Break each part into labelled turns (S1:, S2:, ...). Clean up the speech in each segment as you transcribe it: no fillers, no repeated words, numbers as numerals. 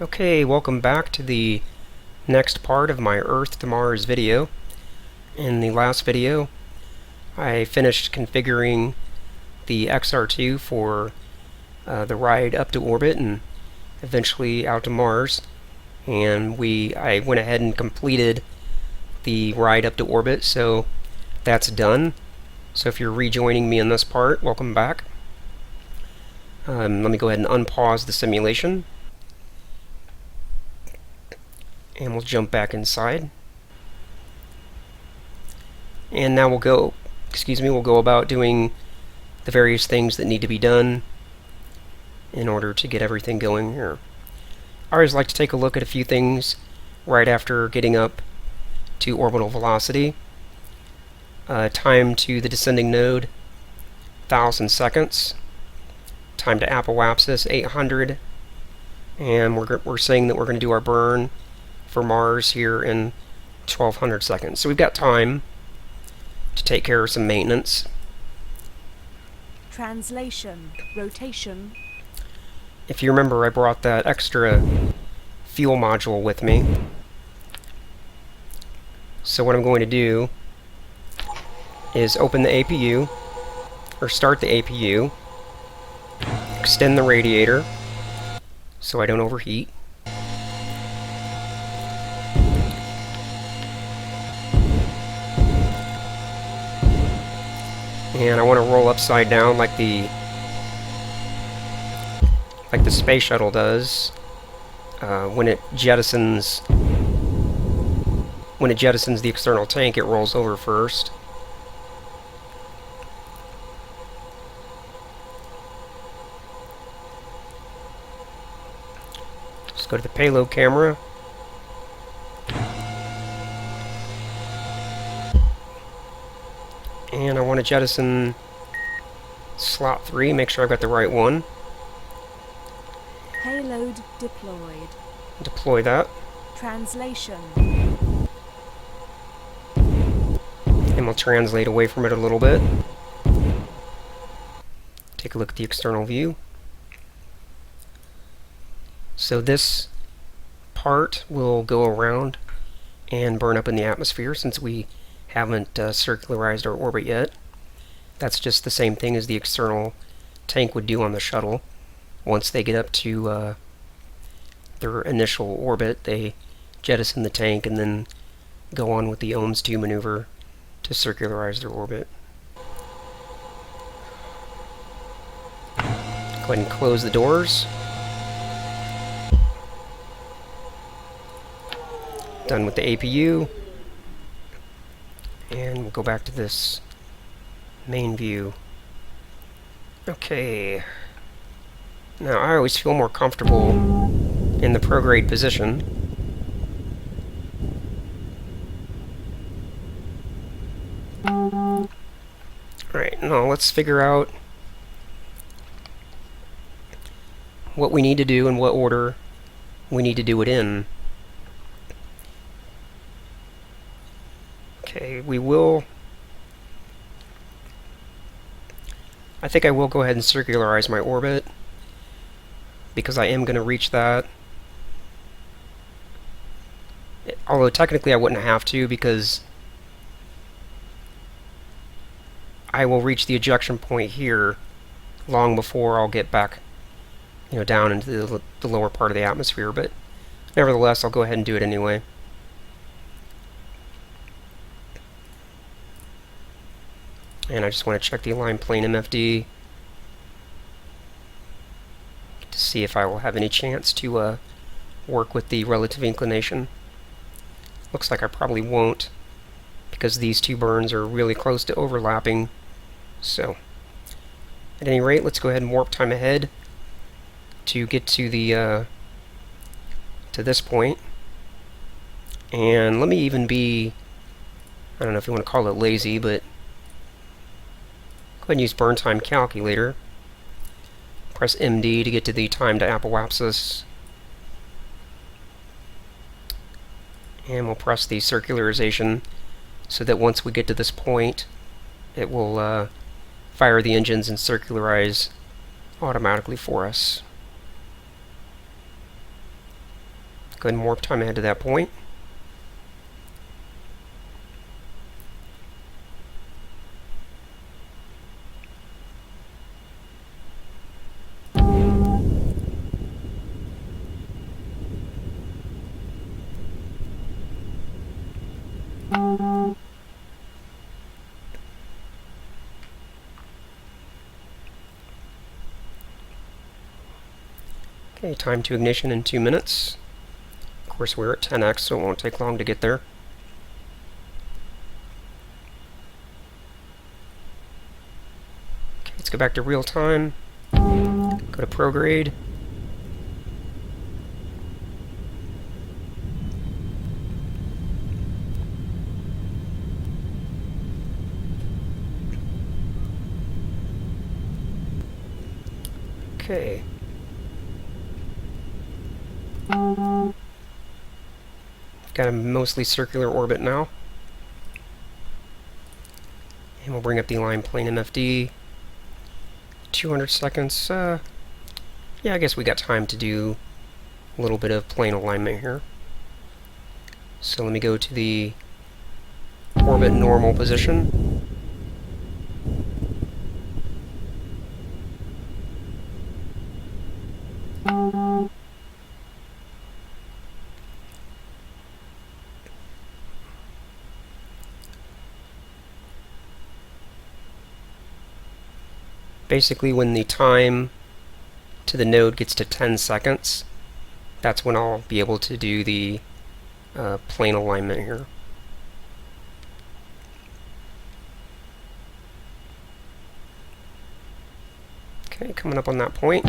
S1: Okay, welcome back to the next part of my Earth to Mars video. In the last video, I finished configuring the XR2 for the ride up to orbit and eventually out to Mars. And I went ahead and completed the ride up to orbit, so that's done. So if you're rejoining me in this part, welcome back. Let me go ahead and unpause the simulation. And we'll jump back inside. And now we'll go about doing the various things that need to be done in order to get everything going here. I always like to take a look at a few things right after getting up to orbital velocity. Time to the descending node, 1,000 seconds. Time to apoapsis, 800. And we're saying that we're going to do our burn for Mars here in 1,200 seconds. So we've got time to take care of some maintenance.
S2: Translation, rotation.
S1: If you remember, I brought that extra fuel module with me. So what I'm going to do is open the APU, or start the APU, extend the radiator so I don't overheat. And I want to roll upside down like the space shuttle does when it jettisons the external tank. It rolls over first. Just go to the payload camera. And I want to jettison slot 3, make sure I've got the right one.
S2: Payload deployed.
S1: Deploy that.
S2: Translation.
S1: And we'll translate away from it a little bit. Take a look at the external view. So this part will go around and burn up in the atmosphere since we haven't circularized our orbit yet. That's just the same thing as the external tank would do on the shuttle. Once they get up to their initial orbit, they jettison the tank and then go on with the OMS 2 maneuver to circularize their orbit. Go ahead and close the doors. Done with the APU. And we'll go back to this main view. Okay. Now, I always feel more comfortable in the prograde position. Alright, now let's figure out what we need to do and what order we need to do it in. Okay, I think I will go ahead and circularize my orbit because I am going to reach that. Although technically I wouldn't have to because I will reach the ejection point here long before I'll get back, down into the lower part of the atmosphere, but nevertheless I'll go ahead and do it anyway. And I just want to check the aligned plane MFD to see if I will have any chance to work with the relative inclination. Looks like I probably won't because these two burns are really close to overlapping. So, at any rate, let's go ahead and warp time ahead to get to the to this point. And let me even be, I don't know if you want to call it lazy, but go ahead and use burn time calculator. Press MD to get to the time to apoapsis. And we'll press the circularization so that once we get to this point, it will fire the engines and circularize automatically for us. Go ahead and warp time ahead to that point. Okay, time to ignition in 2 minutes. Of course, we're at 10x, so it won't take long to get there. Okay, let's go back to real time. Go to prograde. Okay. Got a mostly circular orbit now. And we'll bring up the align plane MFD. 200 seconds. Yeah, I guess we got time to do a little bit of plane alignment here. So let me go to the orbit normal position. Basically, when the time to the node gets to 10 seconds, that's when I'll be able to do the plane alignment here. Okay, coming up on that point.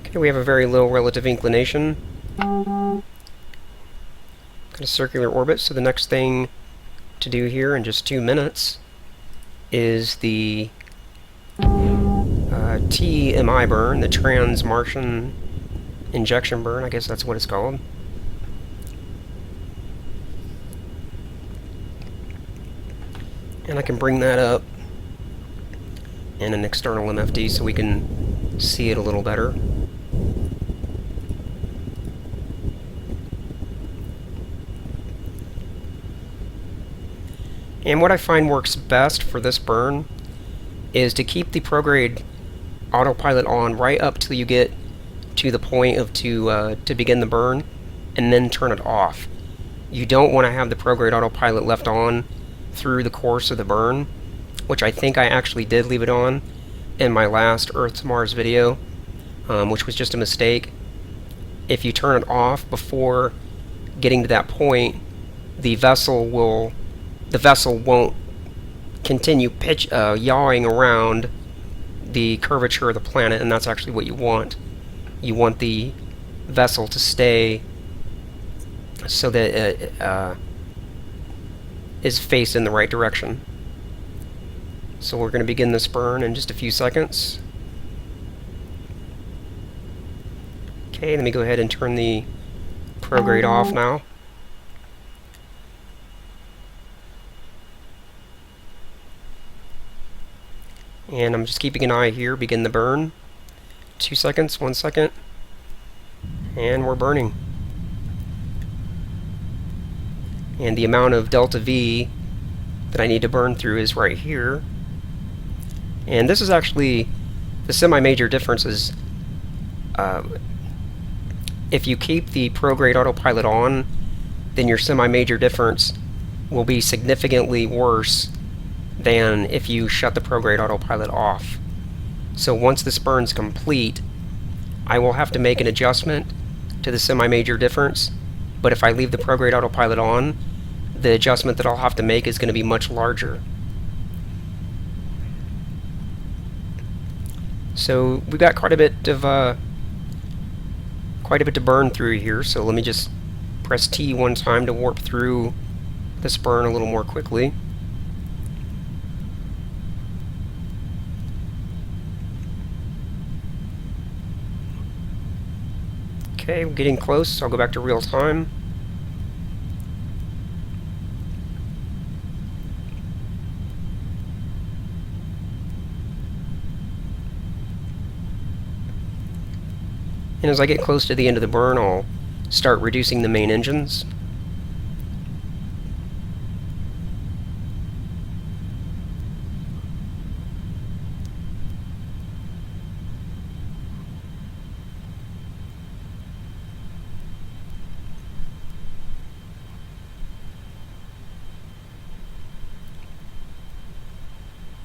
S1: Okay, we have a very low relative inclination. Got a circular orbit, so the next thing to do here in just 2 minutes is the TMI burn, the Trans-Martian Injection burn, I guess that's what it's called. And I can bring that up in an external MFD so we can see it a little better. And what I find works best for this burn is to keep the prograde autopilot on right up till you get to the point of to begin the burn, and then turn it off. You don't want to have the prograde autopilot left on through the course of the burn, which I think I actually did leave it on in my last Earth to Mars video, which was just a mistake. If you turn it off before getting to that point, the vessel won't continue yawing around the curvature of the planet, and that's actually what you want. You want the vessel to stay so that it is faced in the right direction. So we're going to begin this burn in just a few seconds. Okay, let me go ahead and turn the prograde off now. And I'm just keeping an eye here, begin the burn. 2 seconds, 1 second, and we're burning. And the amount of delta V that I need to burn through is right here. And this is actually the semi-major difference is if you keep the prograde autopilot on, then your semi-major difference will be significantly worse than if you shut the prograde autopilot off. So once this burn's complete, I will have to make an adjustment to the semi-major difference, but if I leave the prograde autopilot on, the adjustment that I'll have to make is going to be much larger. So we've got quite a bit to burn through here, so let me just press T one time to warp through this burn a little more quickly. Okay, we're getting close. I'll go back to real time. And as I get close to the end of the burn, I'll start reducing the main engines.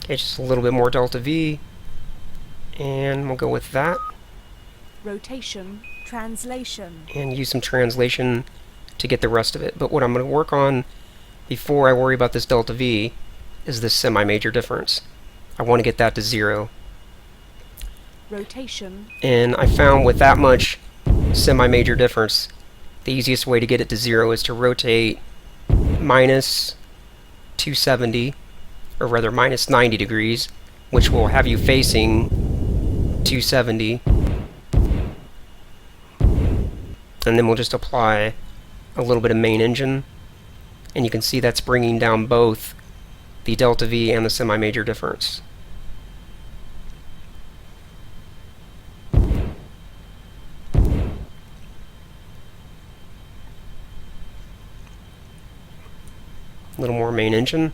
S1: Okay, just a little bit more delta V, and we'll go with that.
S2: Rotation, translation.
S1: And use some translation to get the rest of it. But what I'm going to work on before I worry about this delta V is this semi-major difference. I want to get that to 0.
S2: Rotation.
S1: And I found with that much semi-major difference, the easiest way to get it to 0 is to rotate minus 270, or rather minus 90 degrees, which will have you facing 270. And then we'll just apply a little bit of main engine, and you can see that's bringing down both the delta V and the semi-major difference. A little more main engine.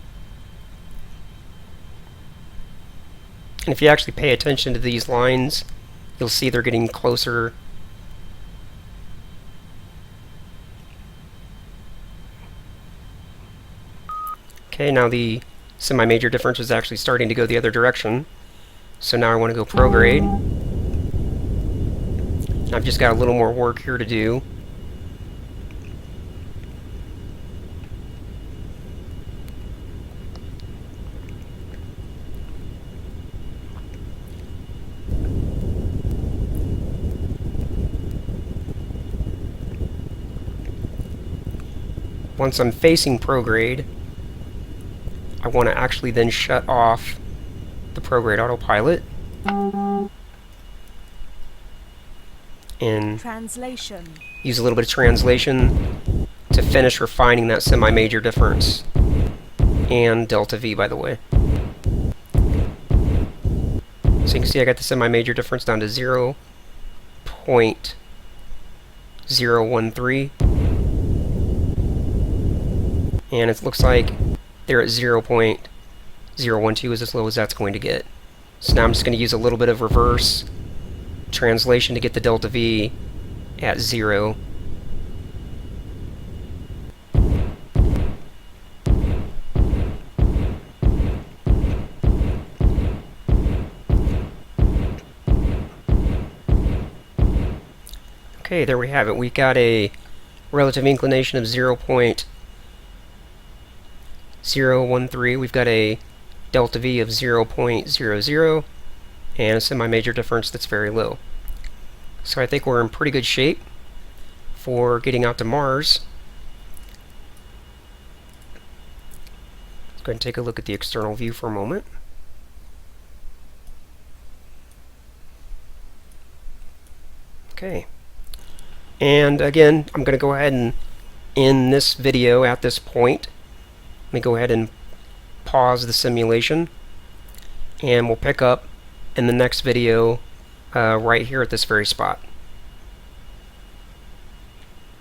S1: And if you actually pay attention to these lines, you'll see they're getting closer. Okay, now the semi-major difference is actually starting to go the other direction. So now I want to go prograde. I've just got a little more work here to do. Once I'm facing prograde, I want to actually then shut off the prograde autopilot and
S2: Translation.
S1: use a little bit of translation to finish refining that semi-major difference and delta V, by the way. So you can see I got the semi-major difference down to 0.013, and it looks like they're at 0.012 is as low as that's going to get. So now I'm just going to use a little bit of reverse translation to get the delta V at 0. Okay, there we have it. We got a relative inclination of 0.013. We've got a delta V of 0.00 and a semi-major difference that's very low. So I think we're in pretty good shape for getting out to Mars. Let's go ahead and take a look at the external view for a moment. Okay. And again, I'm going to go ahead and end this video at this point. Let me go ahead and pause the simulation, and we'll pick up in the next video right here at this very spot.